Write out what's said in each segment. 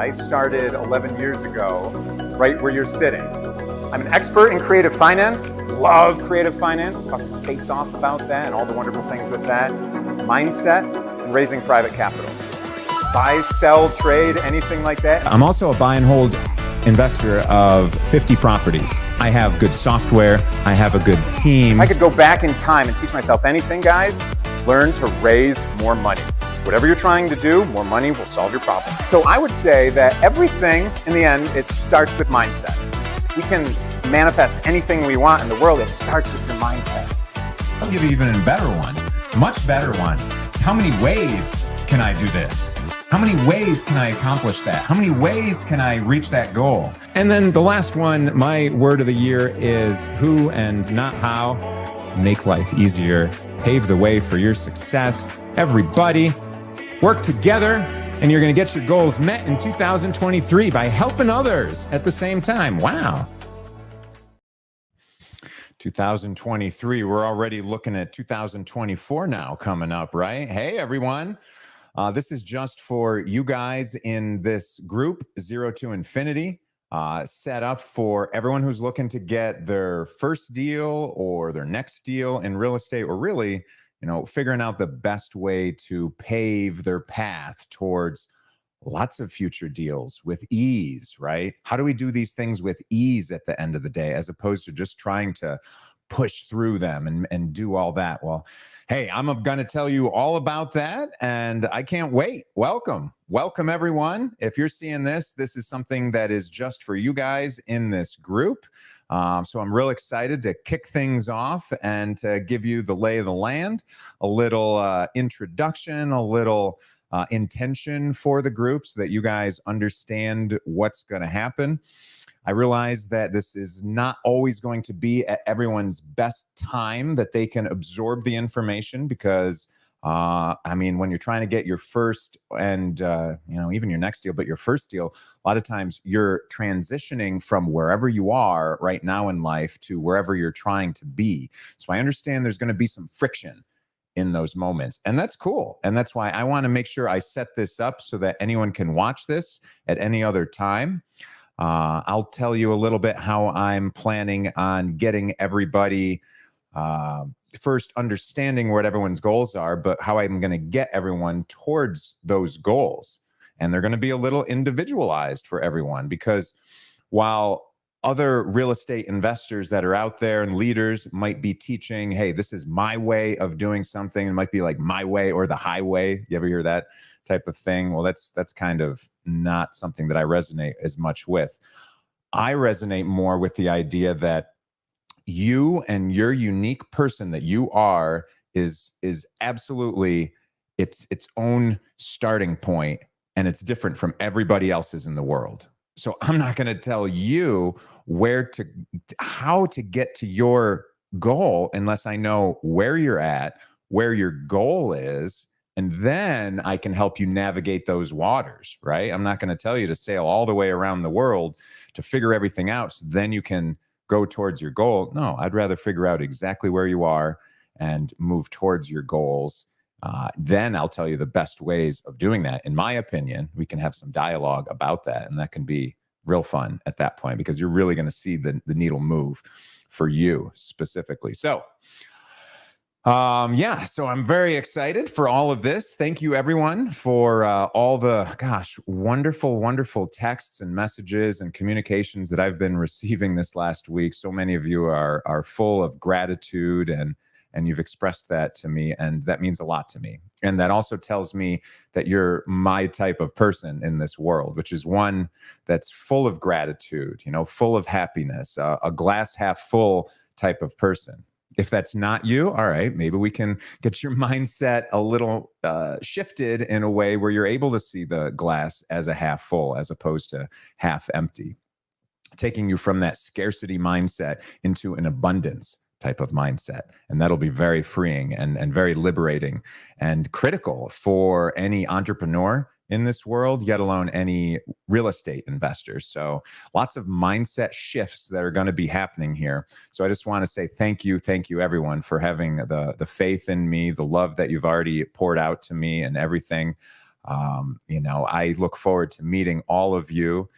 I started 11 years ago, right where you're sitting. I'm an expert in creative finance, love creative finance, talk face off about that and all the wonderful things with that. Mindset and raising private capital. Buy, sell, trade, anything like that. I'm also a buy and hold investor of 50 properties. I have good software. I have a good team. I could go back in time and teach myself anything, guys. Learn to raise more money. Whatever you're trying to do, more money will solve your problem. So I would say that everything, in the end, it starts with mindset. We can manifest anything we want in the world. It starts with your mindset. I'll give you even a better one, much better one. How many ways can I do this? How many ways can I accomplish that? How many ways can I reach that goal? And then the last one, my word of the year is who and not how. Make life easier. Pave the way for your success. Everybody, work together, and you're going to get your goals met in 2023 by helping others at the same time. Wow. 2023, we're already looking at 2024 now coming up, right? Hey, everyone. This is just for you guys in this group, Zero to Infinity, set up for everyone who's looking to get their first deal or their next deal in real estate, or really, figuring out the best way to pave their path towards lots of future deals with ease, right? How do we do these things with ease at the end of the day, as opposed to just trying to push through them and do all that? Well, hey, I'm going to tell you all about that, and I can't wait. Welcome, everyone. If you're seeing this, this is something that is just for you guys in this group. So I'm real excited to kick things off and to give you the lay of the land, a little introduction, a little intention for the group so that you guys understand what's going to happen. I realize that this is not always going to be at everyone's best time that they can absorb the information, because when you're trying to get your first and, even your next deal, but your first deal, a lot of times you're transitioning from wherever you are right now in life to wherever you're trying to be. So I understand there's going to be some friction in those moments, and that's cool. And that's why I want to make sure I set this up so that anyone can watch this at any other time. I'll tell you a little bit how I'm planning on getting everybody first understanding what everyone's goals are, but how I'm going to get everyone towards those goals. And they're going to be a little individualized for everyone, because while other real estate investors that are out there and leaders might be teaching, hey, this is my way of doing something. It might be like my way or the highway. You ever hear that type of thing? Well, that's kind of not something that I resonate as much with. I resonate more with the idea that you and your unique person that you are is absolutely its own starting point, and it's different from everybody else's in the world. So I'm not going to tell you how to get to your goal unless I know where you're at, where your goal is, and then I can help you navigate those waters, right? I'm not going to tell you to sail all the way around the world to figure everything out so then you can go towards your goal. No, I'd rather figure out exactly where you are and move towards your goals. Then I'll tell you the best ways of doing that. In my opinion, we can have some dialogue about that, and that can be real fun at that point, because you're really going to see the needle move for you specifically. So so I'm very excited for all of this. Thank you, everyone, for all the, wonderful, wonderful texts and messages and communications that I've been receiving this last week. So many of you are full of gratitude, and you've expressed that to me, and that means a lot to me. And that also tells me that you're my type of person in this world, which is one that's full of gratitude, full of happiness, a glass half full type of person. If that's not you, all right, maybe we can get your mindset a little shifted in a way where you're able to see the glass as a half full as opposed to half empty, taking you from that scarcity mindset into an abundance type of mindset. And that'll be very freeing and very liberating and critical for any entrepreneur in this world, yet alone any real estate investors. So lots of mindset shifts that are going to be happening here. So I just want to say thank you everyone for having the faith in me, the love that you've already poured out to me and everything. I look forward to meeting all of you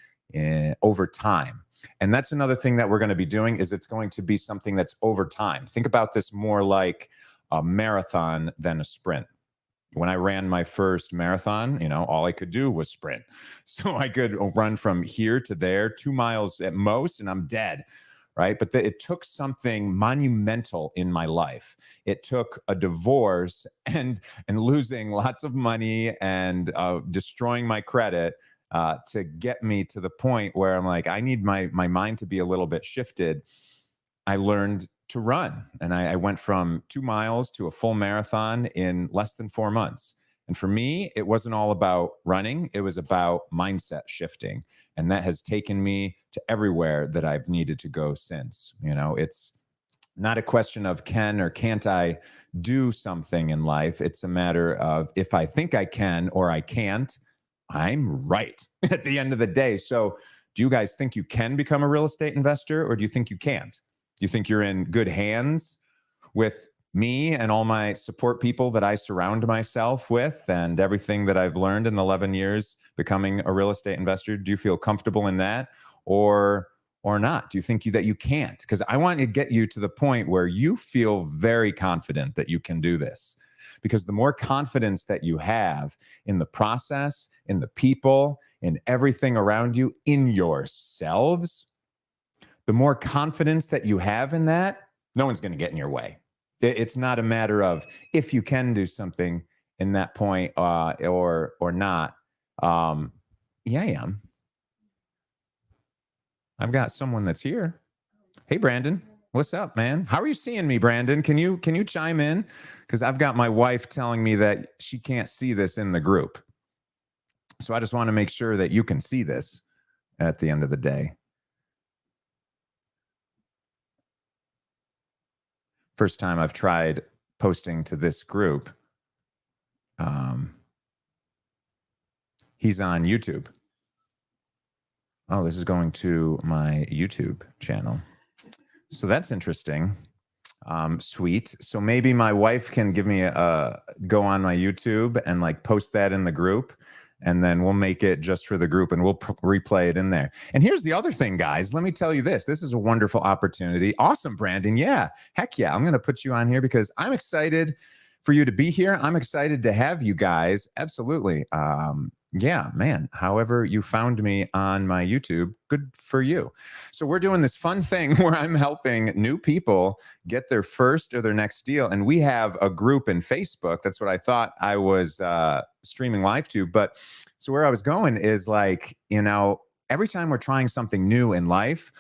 over time. And that's another thing that we're going to be doing is it's going to be something that's over time. Think about this more like a marathon than a sprint. When I ran my first marathon, all I could do was sprint. So I could run from here to there, 2 miles at most, and I'm dead. Right. But it took something monumental in my life. It took a divorce and losing lots of money and destroying my credit to get me to the point where I'm like, I need my mind to be a little bit shifted. I learned to run, and I went from 2 miles to a full marathon in less than 4 months. And for me, it wasn't all about running. It was about mindset shifting. And that has taken me to everywhere that I've needed to go since. It's not a question of can or can't I do something in life. It's a matter of if I think I can or I can't, I'm right at the end of the day. So do you guys think you can become a real estate investor, or do you think you can't? Do you think you're in good hands with me and all my support people that I surround myself with and everything that I've learned in 11 years becoming a real estate investor? Do you feel comfortable in that or not? Do you think that you can't? Because I want to get you to the point where you feel very confident that you can do this. Because the more confidence that you have in the process, in the people, in everything around you, in yourselves, the more confidence that you have in that, no one's going to get in your way. It's not a matter of if you can do something in that point or not. Yeah, I am. I've got someone that's here. Hey, Brandon, what's up, man? How are you seeing me, Brandon? Can you chime in? Because I've got my wife telling me that she can't see this in the group. So I just want to make sure that you can see this at the end of the day. First time I've tried posting to this group. He's on YouTube. Oh, this is going to my YouTube channel. So that's interesting. Sweet. So maybe my wife can give me go on my YouTube and post that in the group. And then we'll make it just for the group and we'll replay it in there. And here's the other thing, guys. Let me tell you this. This is a wonderful opportunity. Awesome, Brandon. Yeah. Heck yeah. I'm going to put you on here because I'm excited for you to be here. I'm excited to have you guys. Absolutely. Yeah, man. However you found me on my YouTube, good for you. So we're doing this fun thing where I'm helping new people get their first or their next deal. And we have a group in Facebook. That's what I thought I was streaming live to. But so where I was going is every time we're trying something new in life,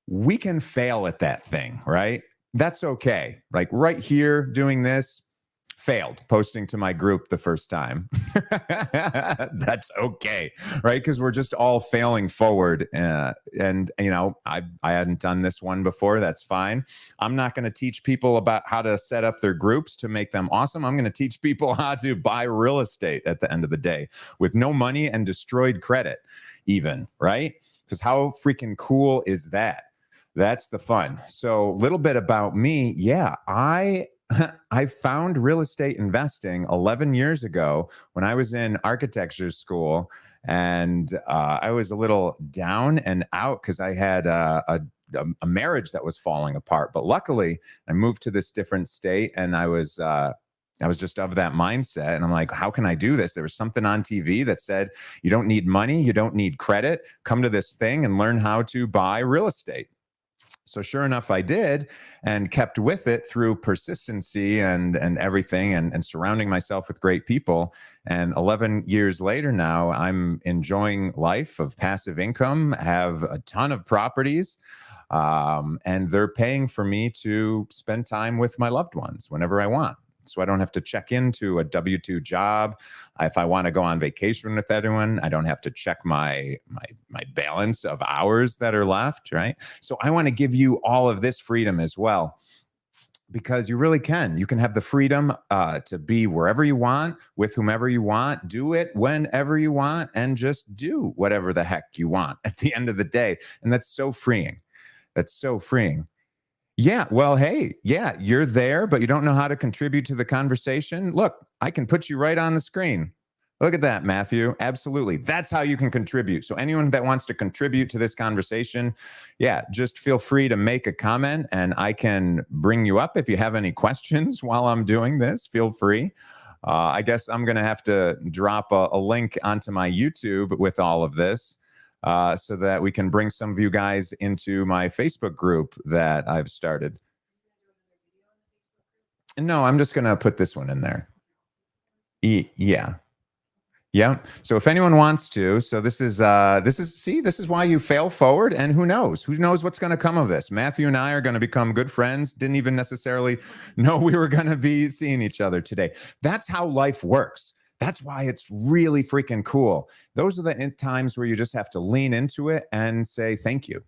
we can fail at that thing, right? That's okay. Like right here doing this, failed posting to my group the first time. That's okay, right? Because we're just all failing forward. I hadn't done this one before. That's fine. I'm not going to teach people about how to set up their groups to make them awesome. I'm going to teach people how to buy real estate at the end of the day with no money and destroyed credit even, right? Because how freaking cool is that? That's the fun. So a little bit about me. Yeah, I found real estate investing 11 years ago when I was in architecture school, and I was a little down and out because I had a marriage that was falling apart. But luckily, I moved to this different state, and I was just of that mindset. And I'm like, how can I do this? There was something on TV that said, you don't need money, you don't need credit. Come to this thing and learn how to buy real estate. So sure enough, I did, and kept with it through persistency and everything, and surrounding myself with great people. And 11 years later now, I'm enjoying life of passive income, have a ton of properties, and they're paying for me to spend time with my loved ones whenever I want. So I don't have to check into a W-2 job. If I want to go on vacation with anyone, I don't have to check my balance of hours that are left, right? So I want to give you all of this freedom as well, because you really can. You can have the freedom to be wherever you want, with whomever you want, do it whenever you want, and just do whatever the heck you want at the end of the day. And that's so freeing. That's so freeing. Yeah, well, hey, yeah, you're there, but you don't know how to contribute to the conversation. Look, I can put you right on the screen. Look at that, Matthew. Absolutely. That's how you can contribute. So anyone that wants to contribute to this conversation, yeah, just feel free to make a comment and I can bring you up. If you have any questions while I'm doing this, feel free. I guess I'm going to have to drop a link onto my YouTube with all of this so that we can bring some of you guys into my Facebook group that I've started. No, I'm just going to put this one in there. Yeah. Yeah. So if anyone wants to, so this is why you fail forward, and who knows what's going to come of this. Matthew and I are going to become good friends. Didn't even necessarily know we were going to be seeing each other today. That's how life works. That's why it's really freaking cool. Those are the times where you just have to lean into it and say thank you.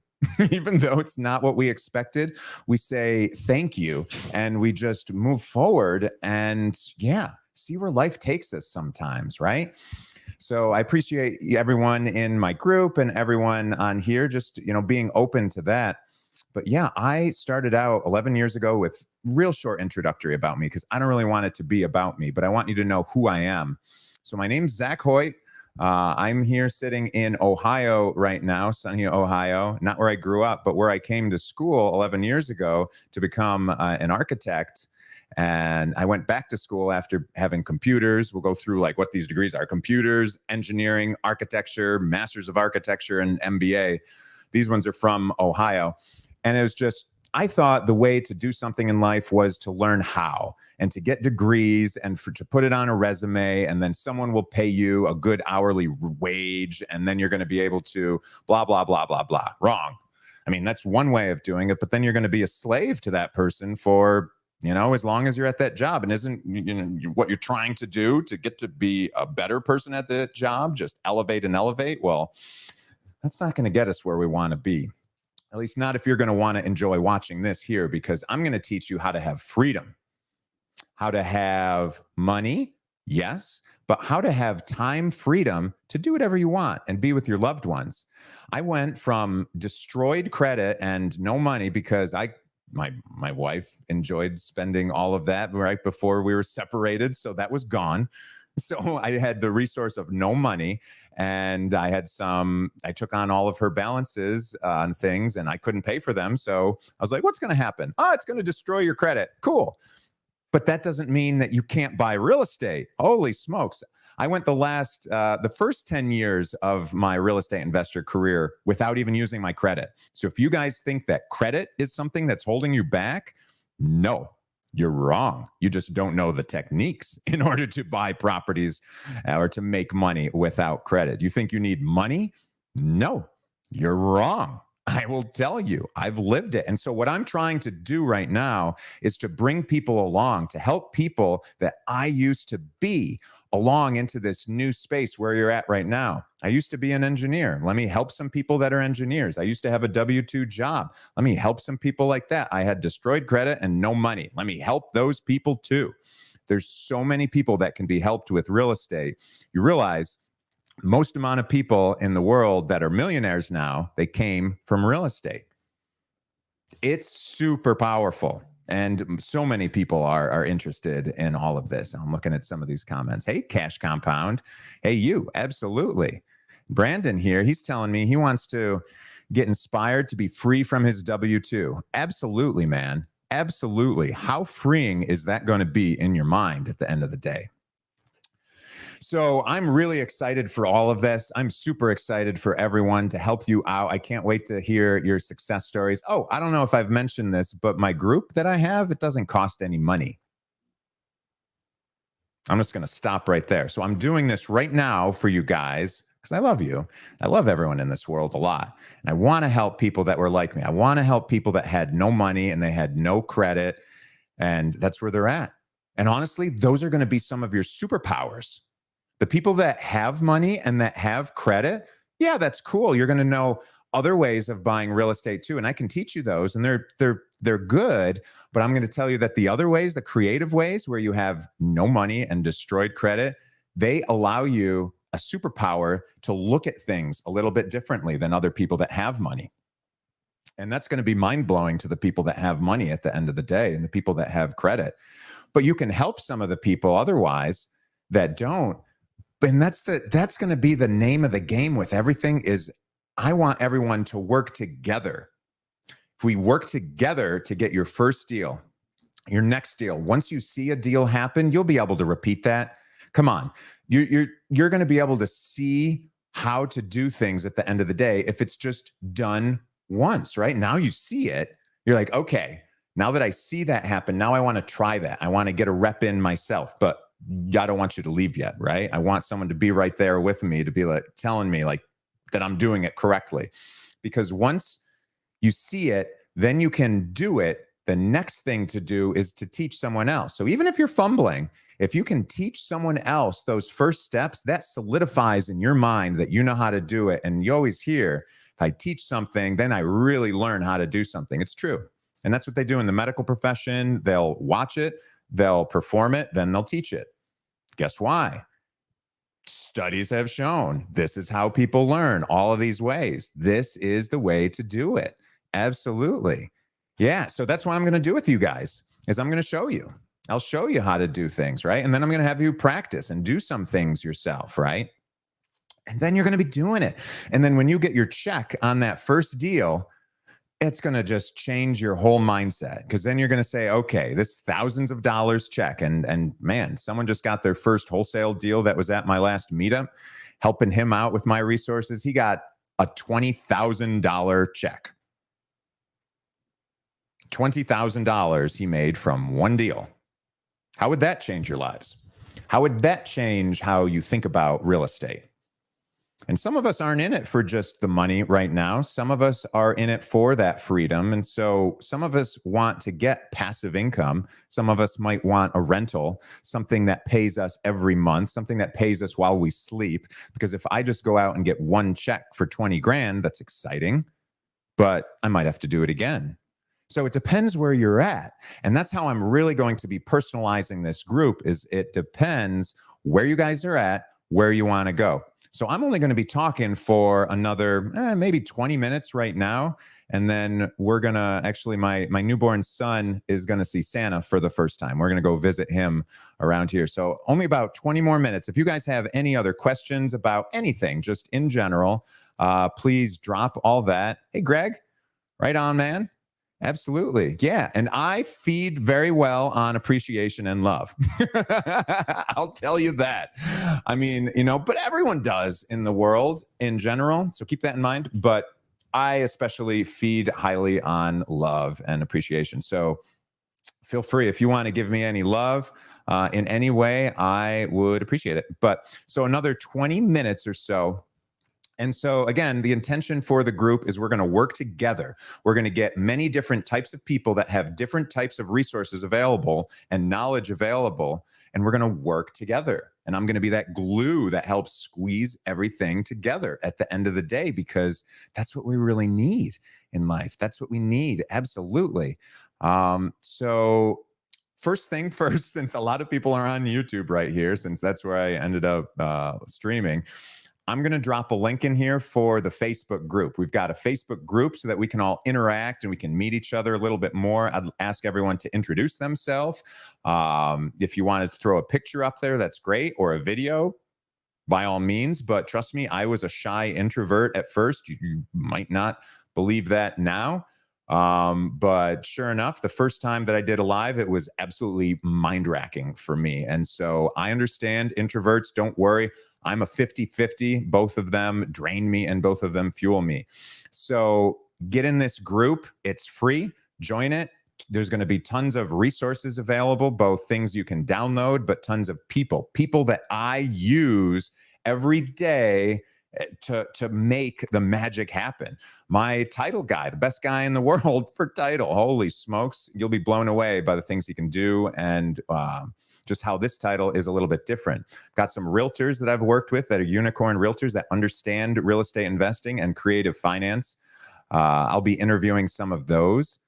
Even though it's not what we expected, we say thank you and we just move forward and see where life takes us sometimes, right? So I appreciate everyone in my group and everyone on here just, being open to that. But yeah, I started out 11 years ago with real short introductory about me because I don't really want it to be about me, but I want you to know who I am. So my name's Zach Hoyt. I'm here sitting in Ohio right now, sunny Ohio, not where I grew up, but where I came to school 11 years ago to become an architect. And I went back to school after having computers. We'll go through like what these degrees are: computers, engineering, architecture, masters of architecture, and MBA. These ones are from Ohio. And it was just, I thought the way to do something in life was to learn how and to get degrees and to put it on a resume, and then someone will pay you a good hourly wage, and then you're going to be able to blah, blah, blah, blah, blah. Wrong. I mean, that's one way of doing it, but then you're going to be a slave to that person for, as long as you're at that job. And isn't, what you're trying to do to get to be a better person at the job, just elevate and elevate? Well, that's not going to get us where we want to be. At least not if you're going to want to enjoy watching this here, because I'm going to teach you how to have freedom, how to have money, yes, but how to have time freedom to do whatever you want and be with your loved ones. I went from destroyed credit and no money because my wife enjoyed spending all of that right before we were separated, so that was gone. So I had the resource of no money, and I took on all of her balances on things, and I couldn't pay for them. So I was like, what's going to happen? Oh, it's going to destroy your credit. Cool. But that doesn't mean that you can't buy real estate. Holy smokes. I went the first 10 years of my real estate investor career without even using my credit. So if you guys think that credit is something that's holding you back, no. You're wrong. You just don't know the techniques in order to buy properties or to make money without credit. You think you need money? No, you're wrong. I will tell you, I've lived it. And so what I'm trying to do right now is to bring people along, to help people that I used to be along into this new space where you're at right now. I used to be an engineer. Let me help some people that are engineers. I used to have a W-2 job. Let me help some people like that. I had destroyed credit and no money. Let me help those people too. There's so many people that can be helped with real estate. You realize most amount of people in the world that are millionaires now, they came from real estate. It's super powerful. And so many people are interested in all of this. I'm looking at some of these comments. Hey, Cash Compound. Hey, you. Absolutely. Brandon here, he's telling me he wants to get inspired to be free from his W-2. Absolutely, man. Absolutely. How freeing is that going to be in your mind at the end of the day? So I'm really excited for all of this. I'm super excited for everyone to help you out. I can't wait to hear your success stories. Oh, I don't know if I've mentioned this, but my group that I have, it doesn't cost any money. I'm just going to stop right there. So I'm doing this right now for you guys because I love you. I love everyone in this world a lot. And I want to help people that were like me. I want to help people that had no money and they had no credit. And that's where they're at. And honestly, those are going to be some of your superpowers. The people that have money and that have credit, yeah, that's cool. You're going to know other ways of buying real estate too. And I can teach you those, and they're good. But I'm going to tell you that the other ways, the creative ways where you have no money and destroyed credit, they allow you a superpower to look at things a little bit differently than other people that have money. And that's going to be mind-blowing to the people that have money at the end of the day and the people that have credit. But you can help some of the people otherwise that don't And that's going to be the name of the game with everything is I want everyone to work together. If we work together to get your first deal, your next deal, once you see a deal happen, you'll be able to repeat that. Come on. You're going to be able to see how to do things at the end of the day if it's just done once, right? Now you see it. You're like, okay, now that I see that happen, now I want to try that. I want to get a rep in myself, but I don't want you to leave yet, right? I want someone to be right there with me to be like telling me like that I'm doing it correctly. Because once you see it, then you can do it. The next thing to do is to teach someone else. So even if you're fumbling, if you can teach someone else those first steps, that solidifies in your mind that you know how to do it. And you always hear, if I teach something, then I really learn how to do something. It's true. And that's what they do in the medical profession. They'll watch it, they'll perform it, then they'll teach it. Guess why? Studies have shown this is how people learn, all of these ways. This is the way to do it. Absolutely. Yeah. So that's what I'm going to do with you guys is I'm going to show you. I'll show you how to do things, right? And then I'm going to have you practice and do some things yourself, right? And then you're going to be doing it. And then when you get your check on that first deal, it's going to just change your whole mindset because then you're going to say, okay, this thousands of dollars check. And man, someone just got their first wholesale deal that was at my last meetup, helping him out with my resources. He got a $20,000 check. $20,000 he made from one deal. How would that change your lives? How would that change how you think about real estate? And some of us aren't in it for just the money right now. Some of us are in it for that freedom. And so some of us want to get passive income. Some of us might want a rental, something that pays us every month, something that pays us while we sleep. Because if I just go out and get one check for 20 grand, that's exciting, but I might have to do it again. So it depends where you're at. And that's how I'm really going to be personalizing this group is it depends where you guys are at, where you want to go. So I'm only going to be talking for another maybe 20 minutes right now. And then we're going to actually, my newborn son is going to see Santa for the first time. We're going to go visit him around here. So only about 20 more minutes. If you guys have any other questions about anything, just in general, please drop all that. Hey, Greg, right on, man. Absolutely. Yeah. And I feed very well on appreciation and love. I'll tell you that. I mean, but everyone does in the world in general. So keep that in mind. But I especially feed highly on love and appreciation. So feel free if you want to give me any love in any way, I would appreciate it. But so another 20 minutes or so. And so again, the intention for the group is we're going to work together. We're going to get many different types of people that have different types of resources available and knowledge available, and we're going to work together. And I'm going to be that glue that helps squeeze everything together at the end of the day, because that's what we really need in life. That's what we need. Absolutely. So first thing first, since a lot of people are on YouTube right here, since that's where I ended up streaming, I'm going to drop a link in here for the Facebook group. We've got a Facebook group so that we can all interact and we can meet each other a little bit more. I'd ask everyone to introduce themselves. If you wanted to throw a picture up there, that's great, or a video, by all means. But trust me, I was a shy introvert at first. You might not believe that now. But sure enough, the first time that I did a live, it was absolutely mind-racking for me. And so I understand introverts, don't worry. I'm a 50-50. Both of them drain me and both of them fuel me. So get in this group. It's free. Join it. There's going to be tons of resources available, both things you can download, but tons of people that I use every day to make the magic happen. My title guy, the best guy in the world for title. Holy smokes. You'll be blown away by the things he can do and just how this title is a little bit different. Got some realtors that I've worked with that are unicorn realtors that understand real estate investing and creative finance. I'll be interviewing some of those.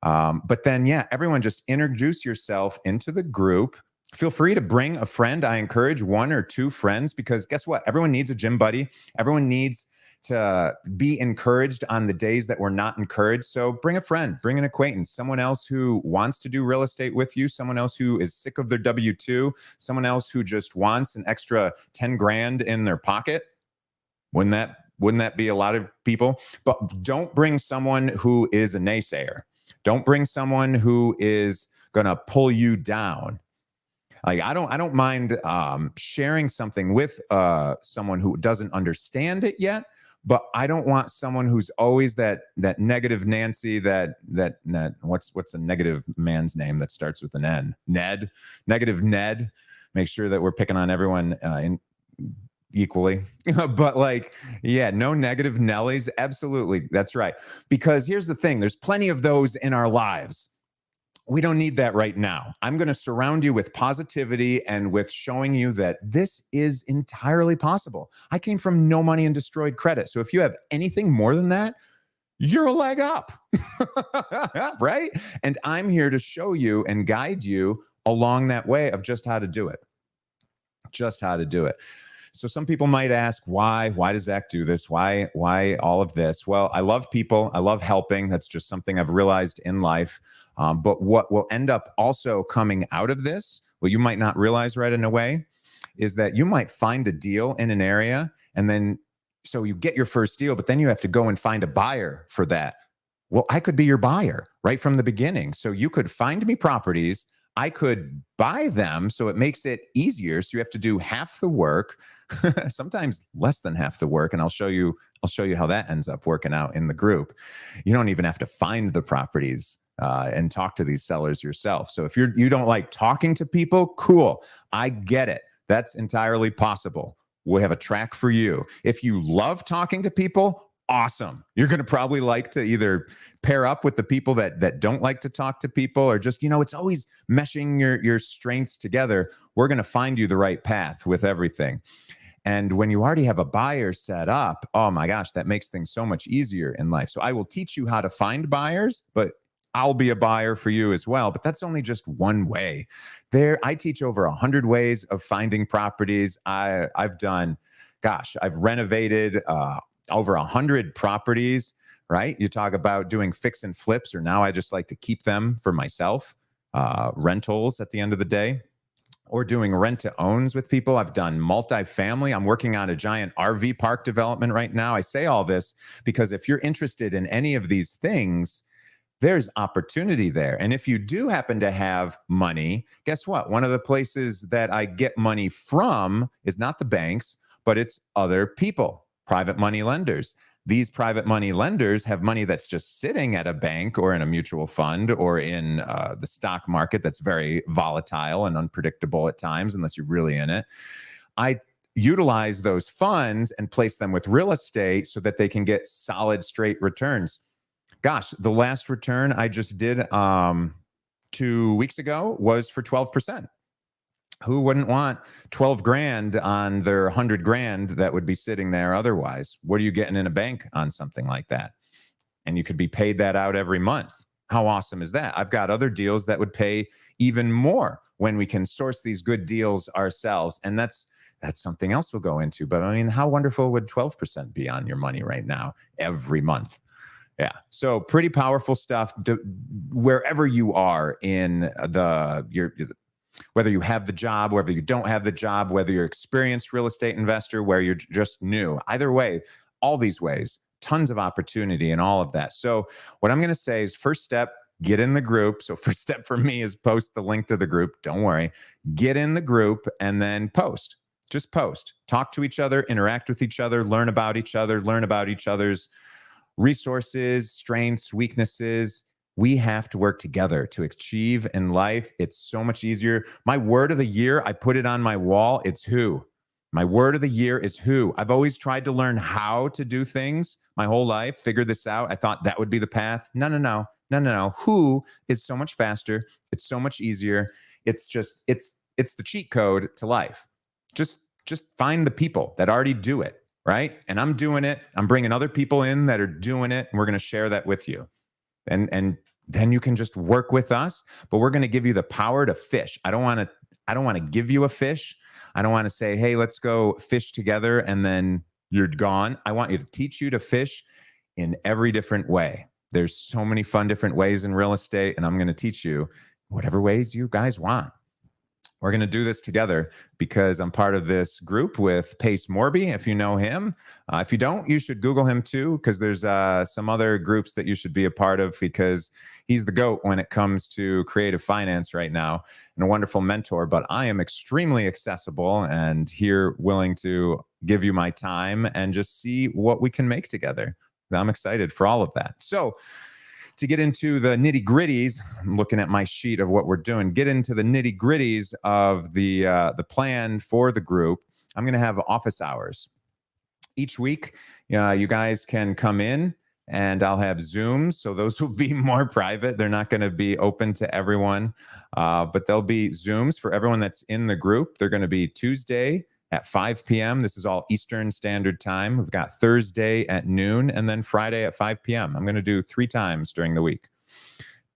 But then, yeah, everyone just introduce yourself into the group. Feel free to bring a friend. I encourage 1 or 2 friends because guess what? Everyone needs a gym buddy. Everyone needs to be encouraged on the days that we're not encouraged. So bring a friend, bring an acquaintance, someone else who wants to do real estate with you, someone else who is sick of their W-2, someone else who just wants an extra 10 grand in their pocket. Wouldn't that be a lot of people? But don't bring someone who is a naysayer. Don't bring someone who is going to pull you down. Like I don't mind sharing something with someone who doesn't understand it yet, but I don't want someone who's always that negative Nancy, that what's a negative man's name that starts with an N? Ned, negative Ned. Make sure that we're picking on everyone equally. But like, yeah, no negative Nellies. Absolutely. That's right. Because here's the thing. There's plenty of those in our lives. We don't need that right now. I'm going to surround you with positivity and with showing you that this is entirely possible. I came from no money and destroyed credit. So if you have anything more than that, you're a leg up, right? And I'm here to show you and guide you along that way of just how to do it. Just how to do it. So some people might ask, why does Zach do this? Why all of this? Well, I love people. I love helping. That's just something I've realized in life. But what will end up also coming out of this, what you might not realize right in a way, is that you might find a deal in an area, and then so you get your first deal, but then you have to go and find a buyer for that. Well, I could be your buyer right from the beginning. So you could find me properties. I could buy them, so it makes it easier. So you have to do half the work, sometimes less than half the work, and I'll show you how that ends up working out in the group. You don't even have to find the properties and talk to these sellers yourself. So if you don't like talking to people, cool. I get it. That's entirely possible. We have a track for you. If you love talking to people, awesome. You're going to probably like to either pair up with the people that don't like to talk to people, or just, it's always meshing your strengths together. We're going to find you the right path with everything. And when you already have a buyer set up, oh my gosh, that makes things so much easier in life. So I will teach you how to find buyers, but I'll be a buyer for you as well. But that's only just one way. I teach over 100 ways of finding properties. I've renovated over 100 properties, right? You talk about doing fix and flips, or now I just like to keep them for myself, rentals at the end of the day, or doing rent to owns with people. I've done multifamily. I'm working on a giant RV park development right now. I say all this because if you're interested in any of these things, there's opportunity there. And if you do happen to have money, guess what? One of the places that I get money from is not the banks, but it's other people, private money lenders. These private money lenders have money that's just sitting at a bank or in a mutual fund or in the stock market that's very volatile and unpredictable at times, unless you're really in it. I utilize those funds and place them with real estate so that they can get solid, straight returns. Gosh, the last return I just did 2 weeks ago was for 12%. Who wouldn't want 12 grand on their 100 grand that would be sitting there otherwise? What are you getting in a bank on something like that? And you could be paid that out every month. How awesome is that? I've got other deals that would pay even more when we can source these good deals ourselves. And that's something else we'll go into. But I mean, how wonderful would 12% be on your money right now every month? Yeah. So pretty powerful stuff wherever you are in whether you have the job, whether you don't have the job, whether you're experienced real estate investor, where you're just new. Either way, all these ways, tons of opportunity in all of that. So what I'm going to say is, first step, get in the group. So first step for me is post the link to the group. Don't worry. Get in the group and then post. Just post. Talk to each other, interact with each other, learn about each other's resources, strengths, weaknesses. We have to work together to achieve in life. It's so much easier. My word of the year, I put it on my wall. It's who. My word of the year is who. I've always tried to learn how to do things my whole life, figure this out. I thought that would be the path. No. Who is so much faster. It's so much easier. It's the cheat code to life. Just find the people that already do it, right? And I'm doing it. I'm bringing other people in that are doing it, and we're going to share that with you. And then you can just work with us, but we're going to give you the power to fish. I don't want to give you a fish. I don't want to say, hey, let's go fish together and then you're gone. I want you to teach you to fish in every different way. There's so many fun different ways in real estate, and I'm going to teach you whatever ways you guys want. We're going to do this together because I'm part of this group with Pace Morby. If you know him, if you don't, you should Google him too, because there's some other groups that you should be a part of, because he's the GOAT when it comes to creative finance right now and a wonderful mentor. But I am extremely accessible and here willing to give you my time and just see what we can make together. I'm excited for all of that. So, to get into the nitty gritties, I'm looking at my sheet of what we're doing. Get into the nitty gritties of the plan for the group. I'm going to have office hours each week. You guys can come in, and I'll have Zooms, so those will be more private. They're not going to be open to everyone, but there'll be Zooms for everyone that's in the group. They're going to be Tuesday at 5 p.m. This is all Eastern Standard Time. We've got Thursday at noon and then Friday at 5 p.m. I'm going to do 3 times during the week.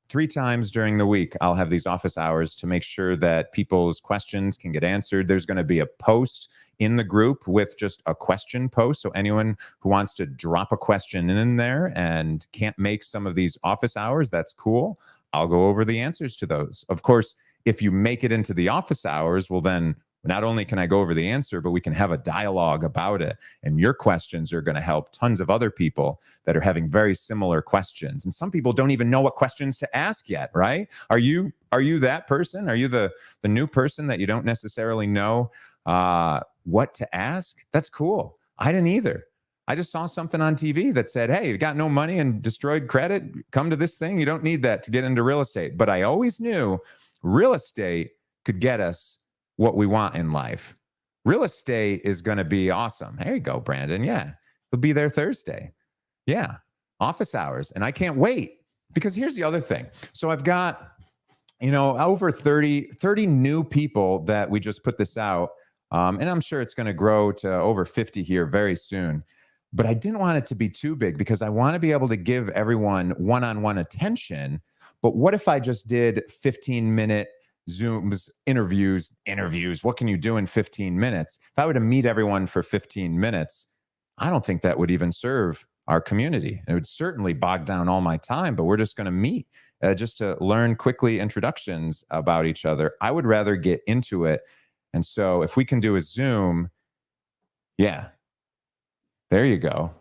3 times during the week, I'll have these office hours to make sure that people's questions can get answered. There's going to be a post in the group with just a question post. So anyone who wants to drop a question in there and can't make some of these office hours, that's cool. I'll go over the answers to those. Of course, if you make it into the office hours, well, then not only can I go over the answer, but we can have a dialogue about it. And your questions are going to help tons of other people that are having very similar questions. And some people don't even know what questions to ask yet, right? Are you that person? Are you the new person that you don't necessarily know what to ask? That's cool. I didn't either. I just saw something on TV that said, hey, you got no money and destroyed credit? Come to this thing. You don't need that to get into real estate. But I always knew real estate could get us what we want in life. Real estate is going to be awesome. There you go, Brandon. Yeah. He'll be there Thursday. Yeah. Office hours. And I can't wait, because here's the other thing. So I've got, over 30 new people that we just put this out. And I'm sure it's going to grow to over 50 here very soon. But I didn't want it to be too big because I want to be able to give everyone one-on-one attention. But what if I just did 15-minute Zooms, interviews? What can you do in 15 minutes? If I were to meet everyone for 15 minutes, I don't think that would even serve our community. It would certainly bog down all my time, but we're just going to meet just to learn quickly introductions about each other. I would rather get into it. And so if we can do a Zoom, yeah, there you go.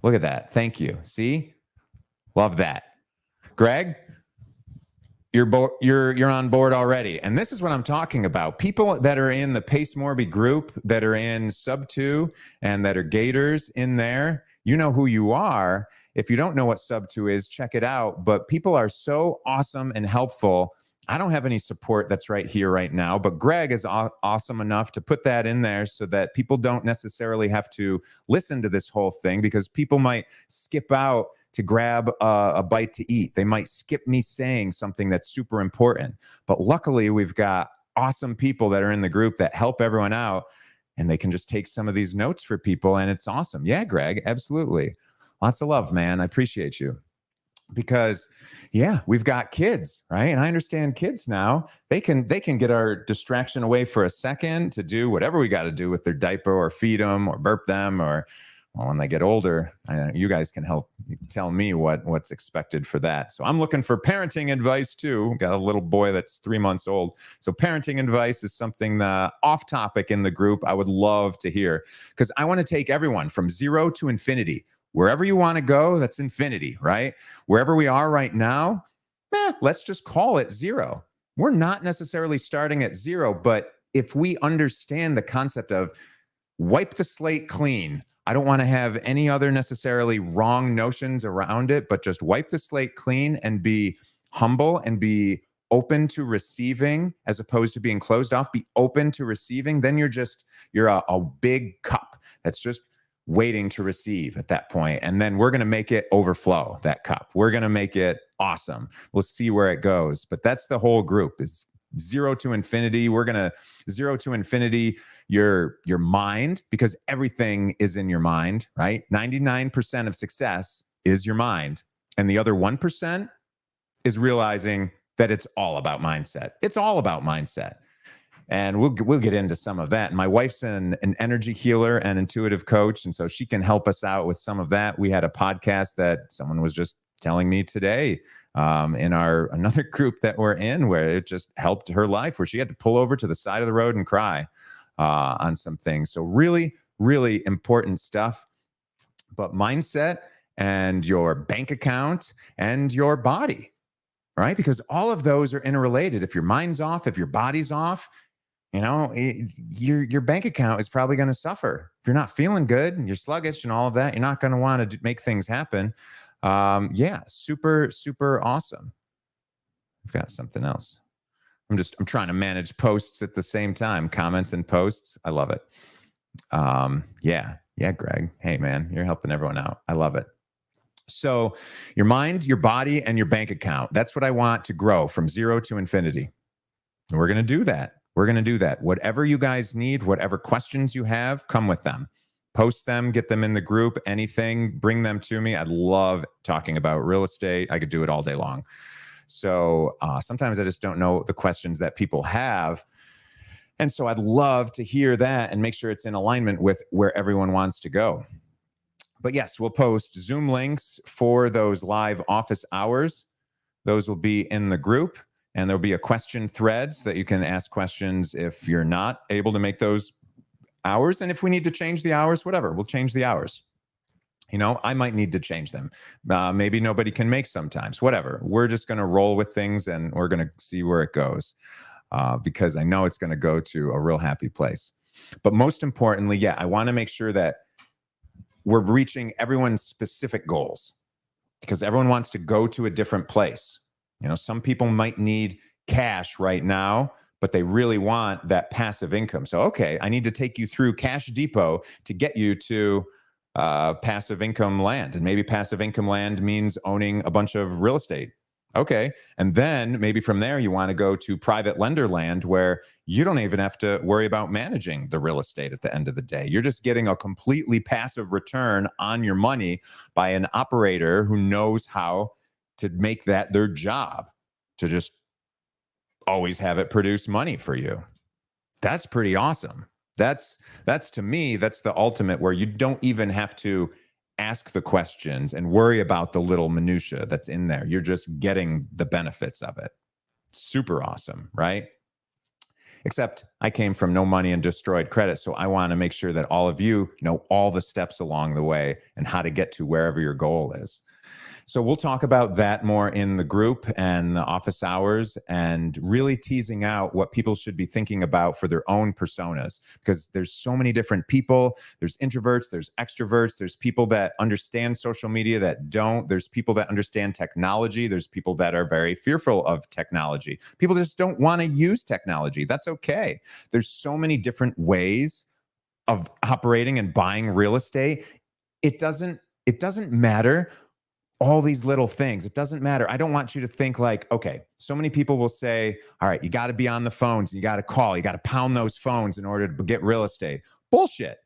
Look at that. Thank you. See? Love that. Greg? You're on board already. And this is what I'm talking about. People that are in the Pace Morby group, that are in Sub 2 and that are Gators in there, you know who you are. If you don't know what Sub 2 is, check it out. But people are so awesome and helpful. I don't have any support that's right here right now, but Greg is awesome enough to put that in there so that people don't necessarily have to listen to this whole thing, because people might skip out to grab a bite to eat. They might skip me saying something that's super important. But luckily, we've got awesome people that are in the group that help everyone out, and they can just take some of these notes for people, and it's awesome. Yeah, Greg, absolutely. Lots of love, man. I appreciate you. Because yeah, we've got kids, right? And I understand kids now, they can get our distraction away for a second to do whatever we got to do with their diaper, or feed them or burp them, or well, when they get older, you guys can help tell me what's expected for that. So I'm looking for parenting advice too. Got a little boy that's 3 months old. So parenting advice is something off topic in the group I would love to hear, because I want to take everyone from 0 to infinity. Wherever you want to go, that's infinity, right? Wherever we are right now, let's just call it 0. We're not necessarily starting at 0, but if we understand the concept of wipe the slate clean, I don't want to have any other necessarily wrong notions around it, but just wipe the slate clean and be humble and be open to receiving as opposed to being closed off. Be open to receiving. Then you're a big cup that's just waiting to receive at that point. And then we're going to make it overflow, that cup. We're going to make it awesome. We'll see where it goes. But that's the whole group, is 0 to infinity. We're going to 0 to infinity your mind, because everything is in your mind, right? 99% of success is your mind. And the other 1% is realizing that it's all about mindset. It's all about mindset. And we'll get into some of that. And my wife's an energy healer and intuitive coach, and so she can help us out with some of that. We had a podcast that someone was just telling me today in our another group that we're in, where it just helped her life, where she had to pull over to the side of the road and cry on some things. So really, really important stuff. But mindset and your bank account and your body, right? Because all of those are interrelated. If your mind's off, if your body's off, your bank account is probably going to suffer. If you're not feeling good and you're sluggish and all of that, you're not going to want to make things happen. Yeah, super, super awesome. I've got something else. I'm trying to manage posts at the same time, comments and posts. I love it. Yeah, Greg. Hey, man, you're helping everyone out. I love it. So your mind, your body, and your bank account. That's what I want to grow from 0 to infinity. And we're going to do that. Whatever you guys need, whatever questions you have, come with them. Post them, get them in the group, anything, bring them to me. I love talking about real estate. I could do it all day long. So sometimes I just don't know the questions that people have. And so I'd love to hear that and make sure it's in alignment with where everyone wants to go. But yes, we'll post Zoom links for those live office hours. Those will be in the group, and there'll be a question thread so that you can ask questions if you're not able to make those hours. And if we need to change the hours, whatever, we'll change the hours. I might need to change them. Maybe nobody can make sometimes, whatever. We're just going to roll with things, and we're going to see where it goes because I know it's going to go to a real happy place. But most importantly, I want to make sure that we're reaching everyone's specific goals, because everyone wants to go to a different place. Some people might need cash right now, but they really want that passive income. So, okay, I need to take you through Cash Depot to get you to passive income land. And maybe passive income land means owning a bunch of real estate. Okay. And then maybe from there, you want to go to private lender land, where you don't even have to worry about managing the real estate at the end of the day. You're just getting a completely passive return on your money by an operator who knows how to make that their job, to just always have it produce money for you. That's pretty awesome. That's to me, that's the ultimate, where you don't even have to ask the questions and worry about the little minutia that's in there. You're just getting the benefits of it. Super awesome, right? Except I came from no money and destroyed credit. So I want to make sure that all of you know all the steps along the way and how to get to wherever your goal is. So we'll talk about that more in the group and the office hours, and really teasing out what people should be thinking about for their own personas, because there's so many different people. There's introverts, there's extroverts, there's people that understand social media that don't, there's people that understand technology, there's people that are very fearful of technology. People just don't want to use technology. That's okay. There's so many different ways of operating and buying real estate. It doesn't matter all these little things. It doesn't matter. I don't want you to think like, okay, so many people will say, all right, you got to be on the phones, you got to call, you got to pound those phones in order to get real estate. Bullshit.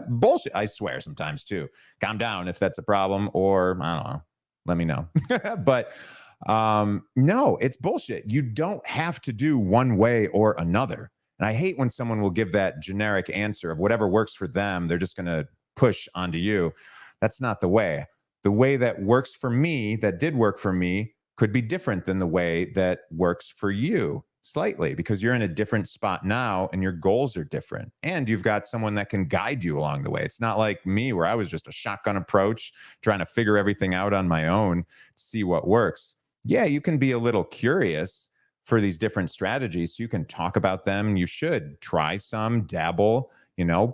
Bullshit. I swear sometimes too. Calm down if that's a problem, or I don't know, let me know. But no, it's bullshit. You don't have to do one way or another. And I hate when someone will give that generic answer of whatever works for them, they're just going to push onto you. That's not the way. The way that works for me, that did work for me, could be different than the way that works for you slightly, because you're in a different spot now and your goals are different. And you've got someone that can guide you along the way. It's not like me, where I was just a shotgun approach, trying to figure everything out on my own, see what works. Yeah, you can be a little curious for these different strategies. So you can talk about them. You should try some, dabble,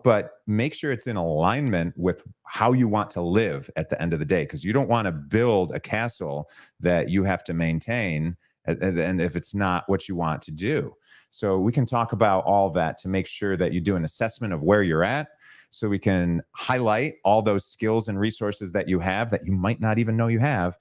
but make sure it's in alignment with how you want to live at the end of the day, because you don't want to build a castle that you have to maintain, and if it's not what you want to do. So we can talk about all that to make sure that you do an assessment of where you're at, so we can highlight all those skills and resources that you have that you might not even know you have.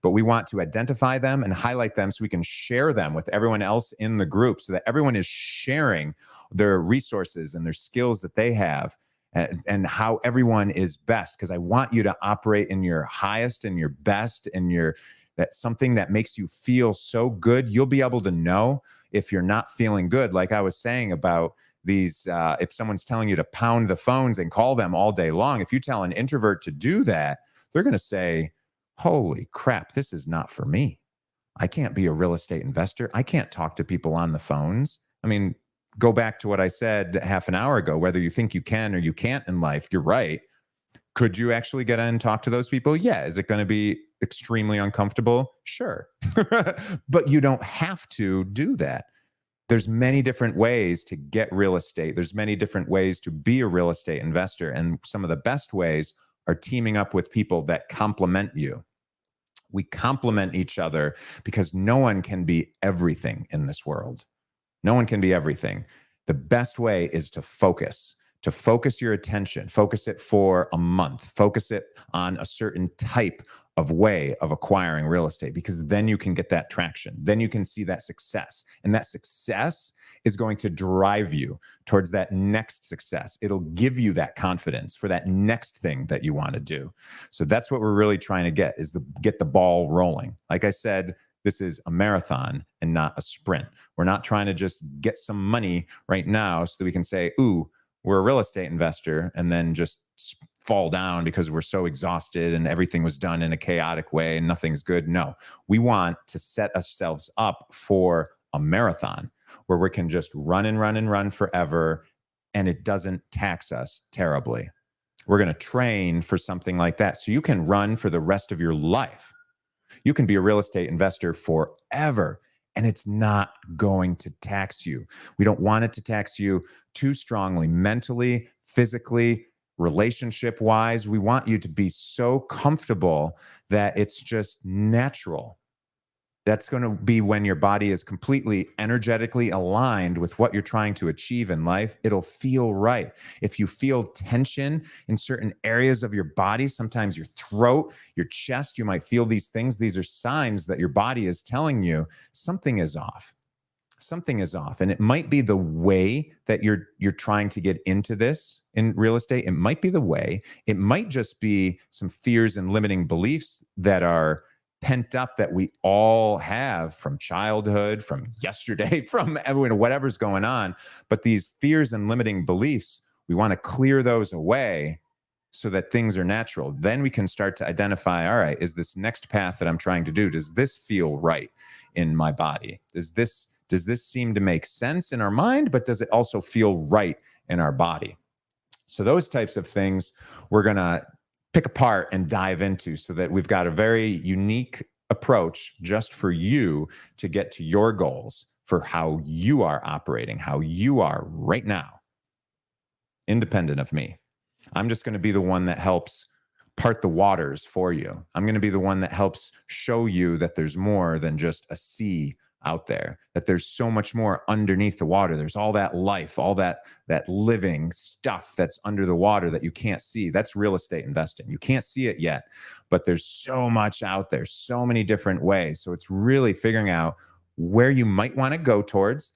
But we want to identify them and highlight them so we can share them with everyone else in the group, so that everyone is sharing their resources and their skills that they have, and how everyone is best. Because I want you to operate in your highest and your best and your That's something that makes you feel so good. You'll be able to know if you're not feeling good. Like I was saying about these, if someone's telling you to pound the phones and call them all day long, if you tell an introvert to do that, they're going to say, holy crap, this is not for me. I can't be a real estate investor. I can't talk to people on the phones. I mean, go back to what I said half an hour ago, whether you think you can or you can't in life, you're right. Could you actually get in and talk to those people? Yeah. Is it going to be extremely uncomfortable? Sure. But you don't have to do that. There's many different ways to get real estate. There's many different ways to be a real estate investor. And some of the best ways are teaming up with people that complement you. We complement each other because no one can be everything in this world. No one can be everything. The best way is to focus your attention, focus it for a month, focus it on a certain type of way of acquiring real estate, because then you can get that traction. Then you can see that success. And that success is going to drive you towards that next success. It'll give you that confidence for that next thing that you want to do. So that's what we're really trying to get, is get the ball rolling. Like I said, this is a marathon and not a sprint. We're not trying to just get some money right now so that we can say, ooh, we're a real estate investor, and then just fall down because we're so exhausted and everything was done in a chaotic way and nothing's good. No, we want to set ourselves up for a marathon where we can just run and run and run forever, and it doesn't tax us terribly. We're going to train for something like that so you can run for the rest of your life. You can be a real estate investor forever, and it's not going to tax you. We don't want it to tax you too strongly, mentally, physically, relationship-wise. We want you to be so comfortable that it's just natural. That's going to be when your body is completely energetically aligned with what you're trying to achieve in life. It'll feel right. If you feel tension in certain areas of your body, sometimes your throat, your chest, you might feel these things. These are signs that your body is telling you something is off. Something is off. And it might be the way that you're trying to get into this in real estate. It might be the way. It might just be some fears and limiting beliefs that are pent up that we all have from childhood, from yesterday, from everyone, whatever's going on. But these fears and limiting beliefs, we want to clear those away so that things are natural. Then we can start to identify, all right, is this next path that I'm trying to do, does this feel right in my body? Does this seem to make sense in our mind, but does it also feel right in our body? So those types of things we're going to pick apart and dive into so that we've got a very unique approach just for you to get to your goals for how you are operating, how you are right now, independent of me. I'm just going to be the one that helps part the waters for you. I'm going to be the one that helps show you that there's more than just a sea out there, that there's so much more underneath the water. There's all that life, all that living stuff that's under the water that you can't see. That's real estate investing. You can't see it yet, but there's so much out there, so many different ways. So it's really figuring out where you might want to go towards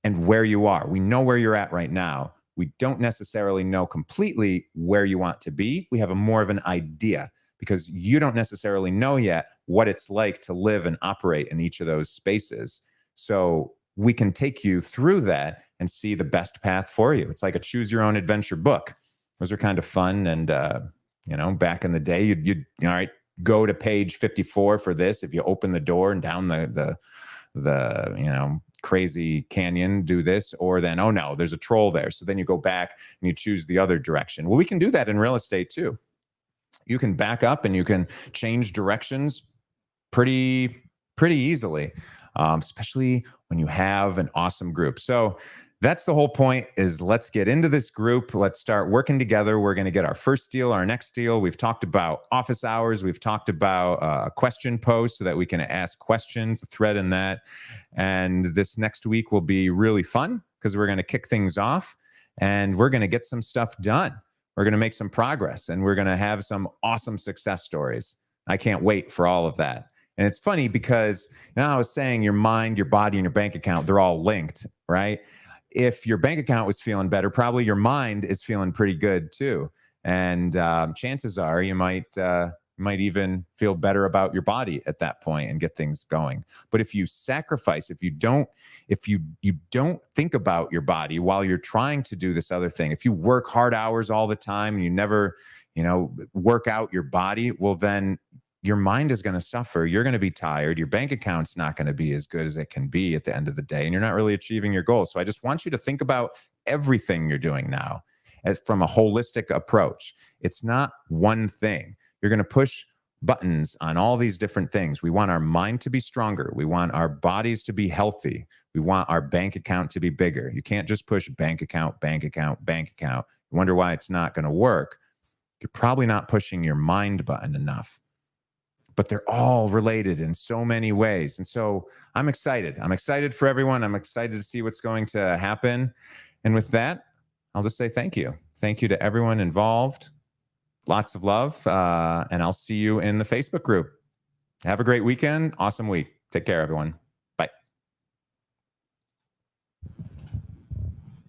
and where you are. We know where you're at right now. We don't necessarily know completely where you want to be. We have more of an idea, because you don't necessarily know yet what it's like to live and operate in each of those spaces. So we can take you through that and see the best path for you. It's like a choose your own adventure book. Those are kind of fun. And, back in the day, you'd all right, go to page 54 for this. If you open the door and down the crazy canyon, do this, or then, oh no, there's a troll there. So then you go back and you choose the other direction. Well, we can do that in real estate too. You can back up and you can change directions pretty easily, especially when you have an awesome group. So that's the whole point, is let's get into this group. Let's start working together. We're going to get our first deal, our next deal. We've talked about office hours. We've talked about a question post so that we can ask questions, a thread in that. And this next week will be really fun because we're going to kick things off and we're going to get some stuff done. We're going to make some progress and we're going to have some awesome success stories. I can't wait for all of that. And it's funny because I was saying your mind, your body, and your bank account, they're all linked, right? If your bank account was feeling better, probably your mind is feeling pretty good too. And chances are you might You might even feel better about your body at that point and get things going. But if you sacrifice, if you don't think about your body while you're trying to do this other thing, if you work hard hours all the time and you never, work out your body, well, then your mind is going to suffer. You're going to be tired. Your bank account's not going to be as good as it can be at the end of the day, and you're not really achieving your goals. So I just want you to think about everything you're doing now as from a holistic approach. It's not one thing. You're going to push buttons on all these different things. We want our mind to be stronger. We want our bodies to be healthy. We want our bank account to be bigger. You can't just push bank account, bank account, bank account. You wonder why it's not going to work. You're probably not pushing your mind button enough. But they're all related in so many ways. And so I'm excited. I'm excited for everyone. I'm excited to see what's going to happen. And with that, I'll just say thank you. Thank you to everyone involved. Lots of love. And I'll see you in the Facebook group. Have a great weekend. Awesome week. Take care, everyone.